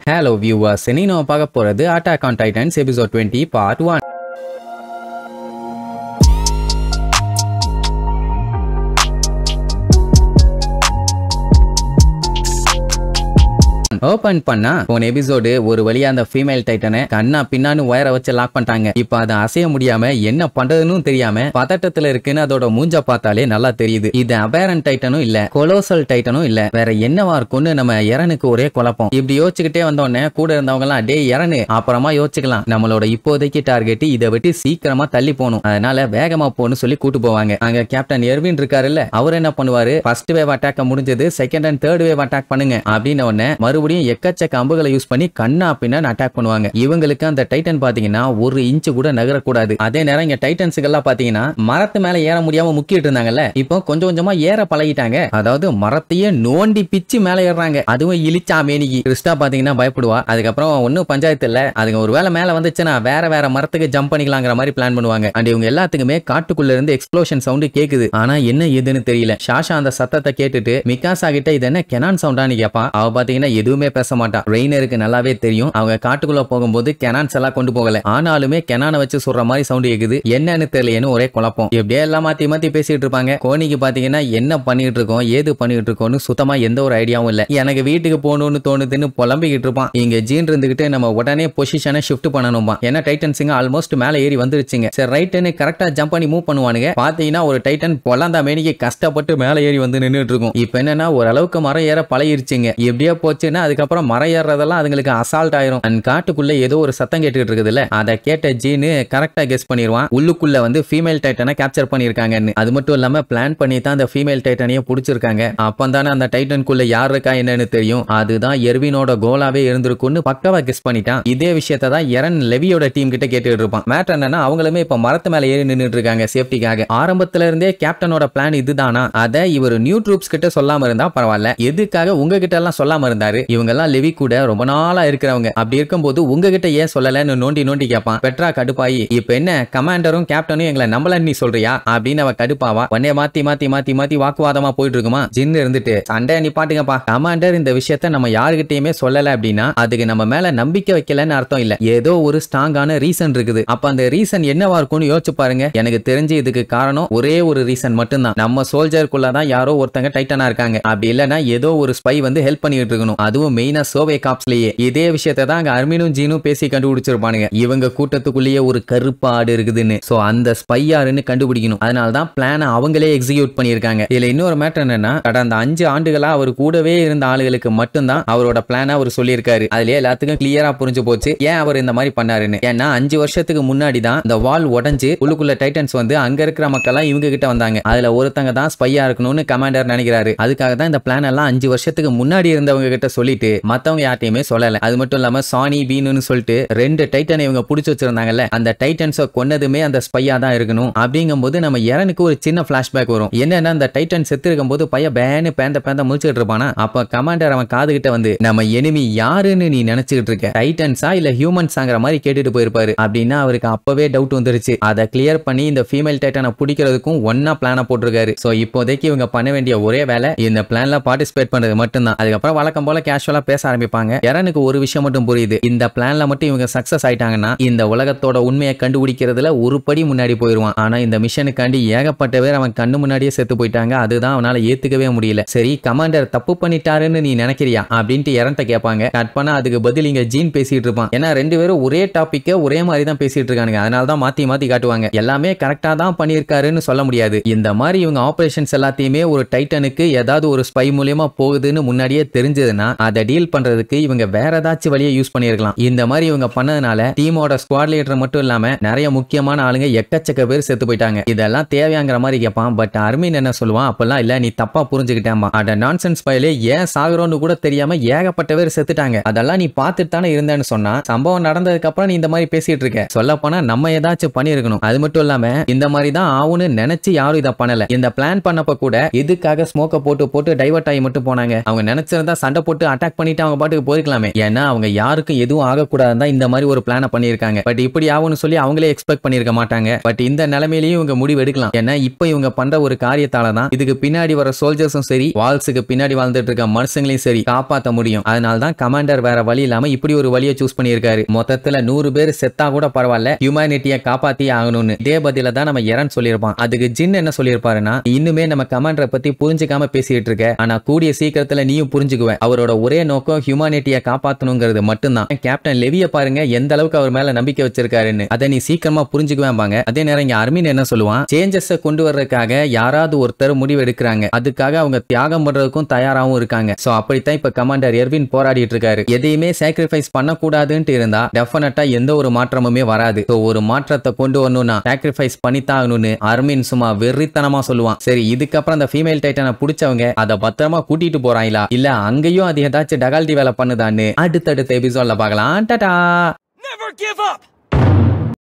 Hello viewers, இன்னைக்கு நம்ம பார்க்க போறது Attack on Titans episode 20 part 1. Open பண்ணா போன எபிசோடு ஒரு வழியா அந்த ஃபீமேல் டைட்டனை கண்ணா பின்னான்னு வயரை வச்சு லாக் பண்ணிட்டாங்க. இப்ப அதை அசைய முடியாம என்ன பண்றதுன்னு தெரியாம பதட்டத்துல இருக்குன்னு அதோட மூஞ்ச பார்த்தாலே நல்லா தெரியுது. இது அபேரன் டைட்டனும் இல்ல, கொலோசல் டைட்டனும் இல்ல, வேற என்னவா இருக்கும்னு நம்ம எரனுக்கு ஒரே குழப்பம். இப்படி யோசிச்சுக்கிட்டே வந்தோடனே கூட இருந்தவங்க எல்லாம் டே எரனு அப்புறமா யோசிச்சுக்கலாம், நம்மளோட இப்போதைக்கு டார்கெட் இதை விட்டு சீக்கிரமா தள்ளி போகணும், அதனால வேகமா போன்னு சொல்லி கூட்டு போவாங்க. அங்க கேப்டன் எர்வின் இருக்காரு இல்ல, அவர் என்ன பண்ணுவாரு, ஃபர்ஸ்ட் வேவ் அட்டாக் முடிஞ்சது, second and third wave attack பண்ணுங்க அப்படின்னு உடனே மறுபடியும் எக்கச்சக்க அம்புகளை யூஸ் பண்ணி கண்ணா பின்னான்னு அட்டாக் பண்ணுவாங்க. இவங்களுக்கு அந்த டைட்டன் பாத்தீங்கன்னா ஒரு இன்ச்சு கூட நகரக்கூடாது. அதே நேரம் இங்க டைட்டன்ஸுக்கு எல்லாம் பாத்தீங்கன்னா மரத்து மேல ஏற முடியாம முக்கிட்டு இருந்தாங்கல்ல, இப்போ கொஞ்சம் கொஞ்சமா ஏற பழகிட்டாங்க. அதாவது மரத்தையே நோண்டி பிச்சு மேல ஏறாங்க. அதுவும் இழிச்சா மேனிக்கு கிறிஸ்டா பாத்தீங்கன்னா பயப்படுவா. அதுக்கப்புறம் ஒன்னும் பஞ்சாயத்து இல்ல, அதுங்க ஒரு வேலை மேல வந்துச்சுன்னா வேற வேற மரத்துக்கு ஜம்ப் பண்ணிக்கலாங்கிற மாதிரி பிளான் பண்ணுவாங்க. அண்ட் இவங்க எல்லாத்துக்குமே காட்டுக்குள்ள இருந்து எக்ஸ்ப்ளோஷன் சவுண்ட் கேக்குது. ஆனா என்ன ஏதுன்னு தெரியல. ஷாஷா அந்த சத்தத்தை கேட்டுட்டு மிகாசா கிட்ட இது என்ன கெனான் சவுண்டான்னு கேப்பா. அவ பாத்தீங்கன்னா எதுவுமே பேச மாட்டா. ரெய்னருக்கு நல்லாவே தெரியும் அவங்க காட்டுக்குள்ள போகும்போது கெனான்ஸ் எல்லாம் கொண்டு போகல, ஆனாலுமே கெனானை வச்சு சொல்ற மாதிரி சவுண்ட் கேக்குது. என்னன்னு தெரியலன்னு ஒரே குழப்பம். எப்படியே எல்லாம் மாத்தி மாத்தி பேசிட்டு இருப்பாங்க. கோனிக்கு பாத்தீங்கன்னா என்ன பண்ணிட்டு இருக்கோம் ஏது பண்ணிட்டு இருக்கோம்னு சுத்தமா எந்த ஒரு ஐடியாவும் இல்ல. எனக்கு வீட்டுக்கு போகணும்னு தோணுதுன்னு புலம்பிக்கிட்டு இருப்பான். இங்க ஜீன் இருந்துகிட்டு நம்ம உடனே பொசிஷனை ஷிஃப்ட் பண்ணணுமா, ஏன்னா டைட்டன்ஸுங்க ஆல்மோஸ்ட் மேல ஏறி வந்துருச்சுங்க. சரி ரைட்னு கரெக்டா ஜம்ப் பண்ணி மூவ் பண்ணுவானுங்க. பாத்தீங்கன்னா ஒரு டைட்டன் பொலந்தா மேனிக்கு கஷ்டப்பட்டு மேல ஏறி வந்து நின்றுட்டு இருக்கும். இப்ப என்னன்னா ஓரளவுக்கு மரம் ஏற பழகிருச்சுங்க. எப்படியே போச்சுன்னா அதுக்கப்புறம் மரம் ஏறதெல்லாம் அதுங்களுக்கு அசால்ட் ஆயிரும். அண்ட் காட்டுக்குள்ள ஏதோ ஒரு சத்தம் கேட்டுட்டு இருக்குதுல்ல, அதை கேட்ட ஜீனு கரெக்டா கெஸ் பண்ணிடுவான், உள்ளுக்குள்ள வந்து ஃபீமேல் டைட்டனை கேப்சர் பண்ணிருக்காங்கன்னு. அது மட்டும் இல்லாம பிளான் பண்ணி தான் அந்த ஃபீமேல் டைட்டனையே புடிச்சிருக்காங்க. அப்பந்தானே அந்த டைட்டனுக்குள்ள யார் இருக்கா என்னன்னு தெரியும். அதுதான் எர்வினோட கோலாவே இருந்திருக்கும்னு பக்கவா கெஸ் பண்ணிட்டான். இதே விஷயத்தை தான் எரன் லெவியோட டீம் கிட்ட கேட்டுட்டு இருப்பான். மேட்டர் என்னன்னா அவங்களுமே இப்ப மரத்து மேல ஏறி நின்றுட்டு இருக்காங்க சேஃப்டிக்காக. ஆரம்பத்துல இருந்தே கேப்டனோட பிளான் இதுதானா, அதை இவர் நியூ ட்ரூப்ஸ் கிட்ட சொல்லாம இருந்தா பரவாயில்ல, எதுக்காக உங்ககிட்ட எல்லாம் சொல்லாம இருந்தாரு, இவங்க எல்லாம் லெவி கூட ரொம்ப நாளா இருக்கிறவங்க, அப்படி இருக்கும்போது உங்ககிட்ட ஏன் சொல்லலன்னு நோண்டி நோண்டி கேட்பான். பெட்ரா கடுப்பாயி இப்ப என்ன கமாண்டரும் கேப்டனும் எங்களை நம்பல நீ சொல்றியா அப்படின்னு அவ கடுப்பாவா. உடனே மாத்தி மாத்தி மாத்தி மாத்தி வாக்குவாதமா போயிட்டு இருக்குமா. ஜின்னு இருந்துட்டு சண்டை நீ பாட்டுங்கப்பா, கமாண்டர் இந்த விஷயத்த நம்ம யாருகிட்டயுமே சொல்லல அப்படின்னா அதுக்கு நம்ம மேல நம்பிக்கை வைக்கலன்னு அர்த்தம் இல்ல, ஏதோ ஒரு ஸ்ட்ராங்கான ரீசன் இருக்குது. அப்ப அந்த ரீசன் என்னவா இருக்கும்னு யோசிச்சு பாருங்க. எனக்கு தெரிஞ்சு இதுக்கு காரணம் ஒரே ஒரு ரீசன் மட்டும்தான், நம்ம சோல்ஜருக்குள்ளதான் யாரோ ஒருத்தங்க டைட்டனா இருக்காங்க, அப்படி இல்லன்னா ஏதோ ஒரு ஸ்பை வந்து ஹெல்ப் பண்ணிட்டு இருக்கணும், அதுவும் மெயினா சோவே காப்ஸ்லயே. இதே விஷயத்தை தான் அங்க அர்மினும் ஜீனும் பேசி கண்டுபிடிச்சிருப்பானுங்க. இவங்க கூட்டத்துக்குள்ளேயே ஒரு கருப்பு ஆடு இருக்குதுன்னு. சோ அந்த ஸ்பை யாருன்னு கண்டுபிடிக்கணும். அதனாலதான் பிளான அவங்களே எக்ஸிக்யூட் பண்ணிருக்காங்க. இதுல இன்னொரு மேட்டர் என்னன்னா, கடந்த 5 ஆண்டுகளா அவர் கூடவே இருந்த ஆளுகளுக்கு மட்டும்தான் அவரோட பிளான அவர் சொல்லியிருக்காரு. அதுலயே எல்லாத்துக்கும் கிளியரா புரிஞ்சு போச்சு ஏன் அவர் இந்த மாதிரி பண்ணாருன்னு. ஏன்னா 5 வருஷத்துக்கு முன்னாடி தான் இந்த வால் உடைஞ்சு உள்ளுக்குள்ள டைட்டன்ஸ் வந்து அங்க இருக்கிற மக்கள் எல்லாம் இவங்க கிட்ட வந்தாங்க. அதுல ஒருத்தங்க தான் ஸ்பையா இருக்கணும்னு கமாண்டர் நினைக்கிறாரு. அதுக்காக தான் இந்த பிளான் எல்லாம் 5 வருஷத்துக்கு முன்னாடி இருந்தவங்க கிட்ட சொல்லிட்டு மத்தவங்க யார்ட்டையுமே சொல்லல. அது மட்டும் இல்லாம சானி பீனுன்னு சொல்லிட்டு 2 டைட்டனை இவங்க புடிச்சு வச்சிருந்தாங்கல்ல, அந்த டைட்டன்ஸை கொன்னதுமே அந்த ஸ்பையா தான் இருக்கணும். அப்படிங்கும்போது நம்ம எரனுக்கு ஒரு சின்ன பிளாஷ்பேக் வரும். என்னன்னா அந்த டைட்டன் செத்து இருக்கும் போது பையன் பேன்னு பேந்த முடிச்சுட்டு இருப்பானா. அப்ப கமாண்டர் அவன் காது கிட்ட வந்து நம்ம எனிமி யாருன்னு நீ நினைச்சுக்கிட்டு இருக்க, டைட்டன்ஸா இல்ல ஹியூமன்ஸாங்கிற மாதிரி கேட்டுட்டு போயிருப்பாரு. அப்படின்னா அவருக்கு அப்பவே டவுட் வந்துருச்சு. அதை கிளியர் பண்ணி இந்த ஃபீமேல் டைட்டனை பிடிக்கிறதுக்கும் ஒன்னா பிளான போட்டிருக்காரு. சோ இப்போதைக்கு இவங்க பண்ண வேண்டிய ஒரே வேலை இந்த பிளான்ல பார்ட்டிசிபேட் பண்றது மட்டும்தான். அதுக்கப்புறம் வழக்கம் போல கேஷுவலா பேச ஆரம்பிப்பாங்க. எரனுக்கு ஒரு விஷயம் மட்டும் புரியுது, இந்த பிளான்ல மட்டும் இவங்க சக்சஸ் ஆயிட்டாங்கன்னா இந்த உலகத்தோட உண்மையை கண்டுபிடிக்கிறதுல ஒரு படி முன்னாடி போயிருவான். ஆனா இந்த மிஷனுக்காண்டி ஏகப்பட்ட பேர் அவன் கண்ணு முன்னாடியே செத்து போயிட்டாங்க. அதுதான் அவனால ஏத்துக்கவே முடியல. சரி கமாண்டர் தப்பு பண்ணிட்டாருன்னு நீ நினைக்கிறியா அப்படின்ட்டு எரன்ட்ட கேட்பாங்க. கட் பண்ணா அதுக்கு பதில் இங்க ஜீன் பேசிட்டு இருப்பான். ஏன்னா 2 பேரும் ஒரே டாபிக்க ஒரே மாதிரி தான் பேசிட்டு இருக்கானுங்க. அதனாலதான் மாத்தி மாத்தி காட்டுவாங்க. எல்லாமே கரெக்டா தான் பண்ணியிருக்காருன்னு சொல்ல முடியாது. இந்த மாதிரி இவங்க ஆபரேஷன்ஸ் எல்லாத்தையுமே ஒரு டைட்டனுக்கு ஏதாவது ஒரு ஸ்பை மூலியமா போகுதுன்னு முன்னாடியே தெரிஞ்சதுன்னா அதை டீல் பண்றதுக்கு இவங்க வேற ஏதாச்சும் வழியை யூஸ் பண்ணிருக்கலாம். இந்த மாதிரி இவங்க பண்ணதுனால டீமோட ஸ்குவாட் லீடர் மட்டும் இல்லாம நிறைய முக்கியமான ஆளுங்க எக்கச்சக்க பேர் செத்து போயிட்டாங்க. இதெல்லாம் தேவையாங்கிற மாதிரி கேட்பான். பட் அர்மின் என்ன சொல்லுவான், அப்பெல்லாம் இல்ல நீ தப்பா புரிஞ்சுக்கிட்டேன்பா, அட நான்சென்ஸ் பையிலே ஏன் சாகுறோன்னு கூட தெரியாம ஏகப்பட்ட பேர் செத்துட்டாங்க, அதெல்லாம் நீ பார்த்துட்டு தானே இருந்தேன்னு சொன்னா சம்பவம் நடந்ததுக்கு அப்புறம் நீ இந்த மாதிரி பேசிட்டு இருக்க, சொல்ல போனா நம்ம ஏதாச்சும் பண்ணிருக்கணும். அது மட்டும் இல்லாம இந்த மாதிரி தான் ஆகும்னு நினைச்சு யாரும் இதை பண்ணல. இந்த பிளான் பண்ணப்ப கூட எதுக்காக ஸ்மோக்க போட்டு டைவர்ட் ஆகி மட்டும் போனாங்க. அவங்க நினைச்சிருந்தா சண்டை போட்டு அட்டாக் பண்ணிட்டு அவங்க பாட்டுக்கு போயிருக்கலாமே. ஏன்னா அவங்க யாருக்கும் எதுவும் ஆகக்கூடாதுன்னு தான் இந்த மாதிரி ஒரு பிளான பண்ணிருக்காங்க. பட் இப்படி ஆகும்னு சொல்லி அவங்களே எக்ஸ்பெக்ட் பண்ணிருக்க மாட்டாங்க. பட் இந்த நிலைமையிலயும் இவங்க முடிவு எடுக்கலாம். ஏன்னா இப்ப இவங்க பண்ற ஒரு காரியத்தால தான் இதுக்கு பின்னாடி வர சோல்ஜர்ஸும் சரி, வால்ஸுக்கு பின்னாடி வாழ்ந்துட்டு இருக்க மனுஷங்களையும் சரி காப்பாற்ற முடியும். அதனால தான் கமாண்டர் வேற வழி இல்லாம இப்படி ஒரு வழியை சூஸ் பண்ணியிருக்காரு. மொத்தத்துல 100 பேர் செத்தா கூட பரவாயில்ல, ஹியூமனிட்டியை காப்பாத்தி ஆகணும்னு. இதே பதில தான் நம்ம எரன் சொல்லியிருப்பான். அதுக்கு ஜின் என்ன சொல்லியிருப்பாருன்னா, இன்னுமே நம்ம கமாண்டரை பத்தி புரிஞ்சுக்காம பேசிட்டு இருக்க, ஆனா கூடிய சீக்கிரத்துல நீயும் புரிஞ்சுக்குவ. அவரோட ஒரே நோக்கம் ஹியூமனிட்டியை காப்பாத்தணுங்கிறது மட்டும்தான். கேப்டன் லெவிய பாருங்க எந்த அளவுக்கு அவர் மேல நம்பிக்கை வச்சிருக்காருன்னு. அதை நீ சீக்கிரமா புரிஞ்சுக்குவேன்பாங்க. அதே நேரம் இங்க அர்மின் என்ன சொல்லுவான், சேஞ்சஸ் கொண்டு வர்றதுக்காக யாராவது ஒருத்தர் முடிவு எடுக்கிறாங்க, அதுக்காக அவங்க தியாகம் பண்றதுக்கும் தயாராகவும் இருக்காங்க. சோ அப்படித்தான் இப்ப கமாண்டர் எர்வின் போராடிட்டு இருக்காரு. எதையுமே சாக்ரிஃபைஸ் பண்ணக்கூடாதுன்னு இருந்தா டெஃபினட்டா எந்த ஒரு மாற்றமுமே வராது. சோ ஒரு மாற்றத்தை கொண்டு வரணும்னா சாக்ரிஃபைஸ் பண்ணித்தாகணும்னு அர்மின் சும்மா வெறித்தனமா சொல்லுவான். சரி, இதுக்கப்புறம் அந்த ஃபீமேல் டைட்டனை பிடிச்சவங்க அதை பத்திரமா கூட்டிட்டு போறாங்களா இல்ல அங்கேயும் அது ஏதாச்சும் டகால்டி வேலை பண்ணுதான்னு அடுத்தடுத்த எபிசோட்ல பார்க்கலாம். டாடா. Never give up!